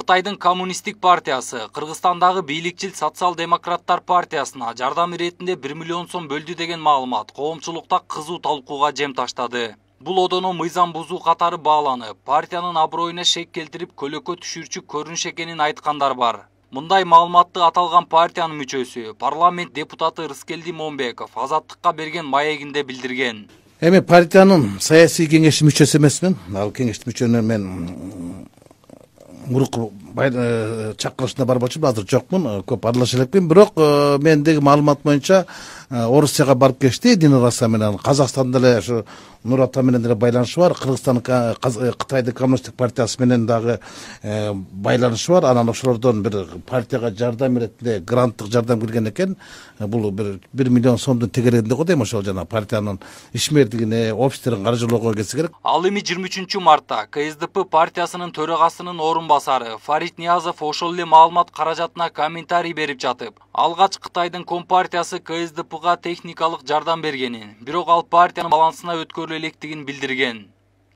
Кытайдын коммунистик партиясы Кыргызстандагы бийликчил социал-демократтар партиясына жардам иретинде 1 миллион сом бөлдү деген маалымат коомчулукта кызуу талкууга жем таштады. Бул одоно мыйзам бузуу катары бааланып, партиянын аброюна шек келтирип көлөкө түшүрчү көрүнүш экенин айткандар бар. Мындай маалыматты аталган партиянын мүчөсү, парламент депутаты Рыскелди Момбеков Азаттыкка берген маегинде билдирген. Эми партиянын саясий кеңеши мүчөсү эмесмин. Ал кеңештин мүчөнү мен мурукку чакырышына барбачымын, азыр жокмун, көп аралаша элекмин. Бирок мендеги маалымат боюнча Орусияга барып кечти, Дина Раса менен Казакстанда эле ушу Нур Ата менен деле байланышы бар, Кыргызстан Кытайдын коммунисттик партиясы менен дагы байланышы бар. Анан ошолордон бир партияга жардам иретинде гранттык жардам келген экен. Бул 1 миллион сомдун тегерегинде го дейм, ошол жана партиянын ишмердигине, офистерин каржылоого келсе керек. Ал эми 23 мартта КСДП партиясынын төрагасынын орунбасары Фарид Ниязов ошол эле маалымат каражатына комментарий берип жатып, алгач Кытайдын Компартиясы КСДПга техникалык жардам бергенин, бирок ал партиянын балансына өткөрүлө электигин билдирген.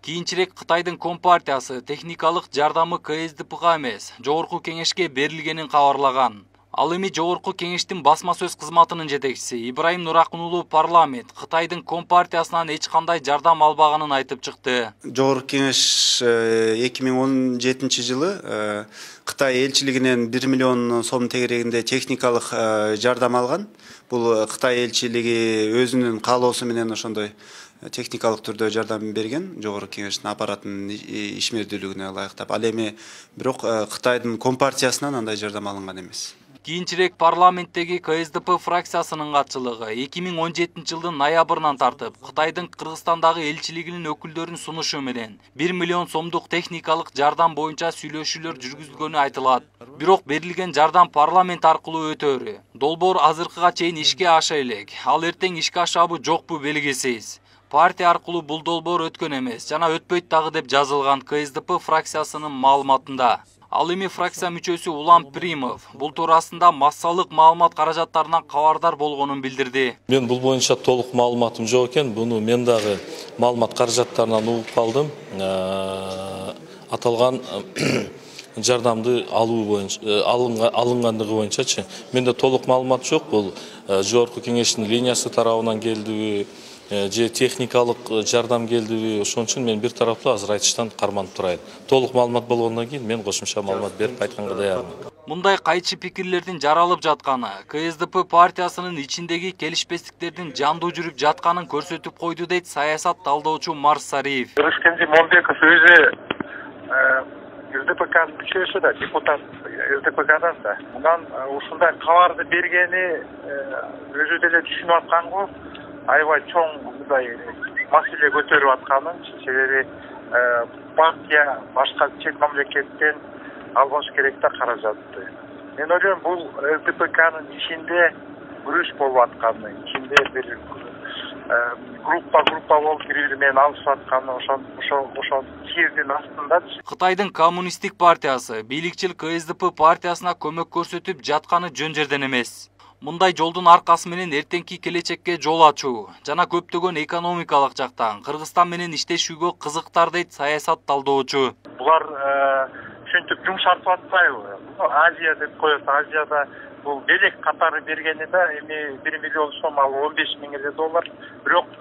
Кийинчерээк Кытайдын Компартиясы техникалык жардамы КСДПга эмес, жогорку кеңешке берилгенин кабарлаган. Ал эми жогорку кеңештин басма сөз кызматынын жетекчиси Ибраим Нуракун парламент Кытайдын Компартиясынан эч кандай жардам албаганын айтып чыкты. Жогорку кеңеш 2017 жылы Кытай элчилигинен 1 миллион сом тегерегинде техникалык жардам алган. Бул Кытай элчилиги өзүнүн каалоосу менен ошондой техникалык түрдө жардам берген, жогорку кеңештин аппаратынын ишмердүүлүгүнө ылайыктап. Ал эми бирок Кытайдын Компартиясынан андай жардам алынган эмес. Кийинчерээк парламенттеги КСДП фракциясынын катчылыгы 2017 жылдын ноябрынан тартып Кытайдын Кыргызстандагы элчилигинин өкүлдөрүнүн сунушу менен 1 миллион сомдук техникалык жардам боюнча сүйлөшүүлөр жүргүзүлгөнү айтылат. Бирок берилген жардам парламент аркылуу өтөөрү. Долбоор азыркыга чейин ишке аша элек. Ал эртең ишке ашабы жокпу белгисиз. Партия аркылуу бул долбоор өткөн эмес жана өтпөйт дагы деп жазылган КСДП фракциясынын маалыматында. Ал эми фракция мүчөсү Улам Примов бул туурасында массалык маалымат каражаттарынан кабардар болгонун билдирди. Мен бул боюнча толук маалыматым жок экен. Буну мен дагы маалымат каражаттарынан угуп калдым. Аталган жардамды алуу боюнча алынгандыгы боюнчачы менде толук маалымат жок. Бул жогорку кеңештин линиясы тарабынан келдиби же техникалык жардам келдиби, ошон үчүн мен бир тараптуу азыр айтыштан карманып турайын. Толук маалымат болгондон кийин мен кошумча маалымат берип айтканга даярмын. Мындай кайчы пикирлердин жаралып жатканы КСДП партиясынын ичиндеги келишпестиктердин жандуу жүрүп жатканын көрсөтүп койду дейт саясат талдоочу Марс Сариев. Рыскелди Момбеков өзү СДПКнын мүчөсү да, депутат СДПКдан да. Мындан ушундай кабарды бергени өзү деле түшүнүп атканго, аябай чоң мындай маселе көтөрүп атканын, себеби партия башка чет мамлекеттен албаш керек да каражатты. Мен ойлойм, бул СДПКнын ичинде күрөш болуп атканы, ичинде бир группа болуп бири-бири менен алышып атканы, ошол кирдин астында. Кытайдын коммунистик партиясы бийликчил КСДП партиясына көмөк көрсөтүп жатканы жөн жерден эмес. Мындай жолдун аркасы менен эртеңки келечекке жол ачуу жана көптөгөн экономикалык жактан Кыргызстан менен иштешүүгө кызыктар дейт саясат талдоочу. Булар ушинтип жумшартып атпайбы? Азия деп коет. Азияда бул белек катары бергени да эми 1 миллион сом, ал 15 миң доллар. Бирок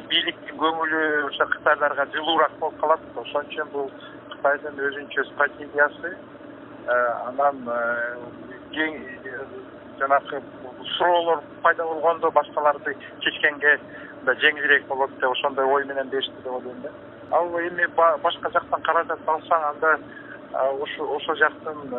бийликтин көңүлү ошо кытайларга жылуураак болуп калат. Ошон үчүн бул Кытайдын өзүнчө стратегиясы. Анан жанакы суроолор пайда болгондо башкаларды чечкенге жеңилирээк болот деп ошондой ой менен беришти деп ойлойм да. Ал эми башка жактан каражат алсаң, анда ошо жактын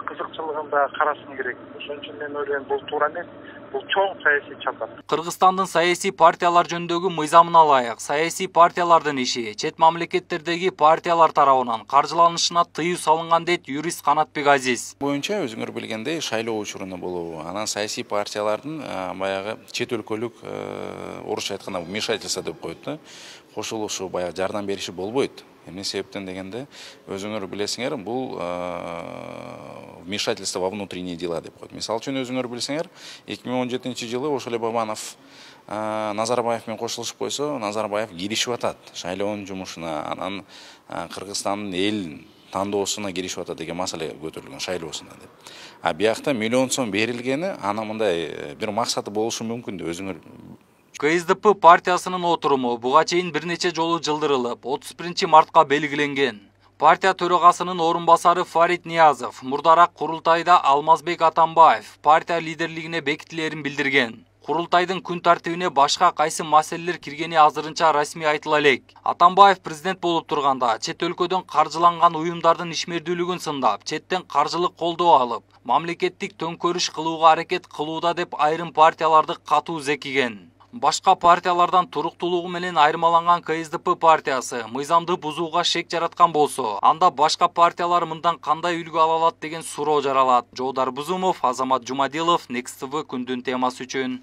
кызыкчылыгын да карашың керек. Ошон үчүн мен ойлойм, бул туура эмес. Бул чоң саясий чатат. Кыргызстандын саясий партиялар жөнүндөгү мыйзамына ылайык саясий партиялардын иши чет мамлекеттердеги партиялар тарабынан каржыланышына тыюу салынган дейт юрист Канатбек Азиз. Боюнча өзүңөр билгендей шайлоо учурунда болобу, анан саясий партиялардын баягы чет өлкөлүк орусча айтканда вмешательство деп коет да, кошулушу, баягы жардам бериши болбойт. Эмне себептен дегенде, өзүңөр билесиңер, бул вмешательство во внутренние дела деп коет. Мисалы үчүн өзүңөр билсеңер, 2017 жылы ошол эле Бабанов Назарбаев менен кошулушуп койсо, Назарбаев киришип атат шайлоонун жумушуна, анан Кыргызстандын элин тандоосуна киришип атат деген маселе көтөрүлгөн, шайлоосуна деп. А биякта миллион сом берилгени ана мындай бир максаты болушу мүмкүн деп өзүңөр. КСДП партиясынын отуруму буга чейин бир нече жолу жылдырылып, 31 мартка белгиленген. Партия төрагасынын орун басары Фарид Ниязов мурдараак курултайда Алмазбек Атамбаев партия лидерлигине бекитилерин билдирген. Курултайдын күн тартибине башка кайсы маселелер киргени азырынча расмий айтыла элек. Атамбаев президент болуп турганда чет өлкөдөн каржыланган уюмдардын ишмердүүлүгүн сындап, четтен каржылык колдоо алып, мамлекеттик төңкөрүш кылууга аракет кылууда деп айрым партияларды катуу зекиген. Башка партиялардан туруктуулугу менен айырмаланган КСДП партиясы мыйзамды бузууга шек жараткан болсо, анда башка партиялар мындан кандай үлгү ала алат деген суроо жаралат. Жоодар Бузумов, Азамат Жумадилов, Next TV күндүн темасы үчүн.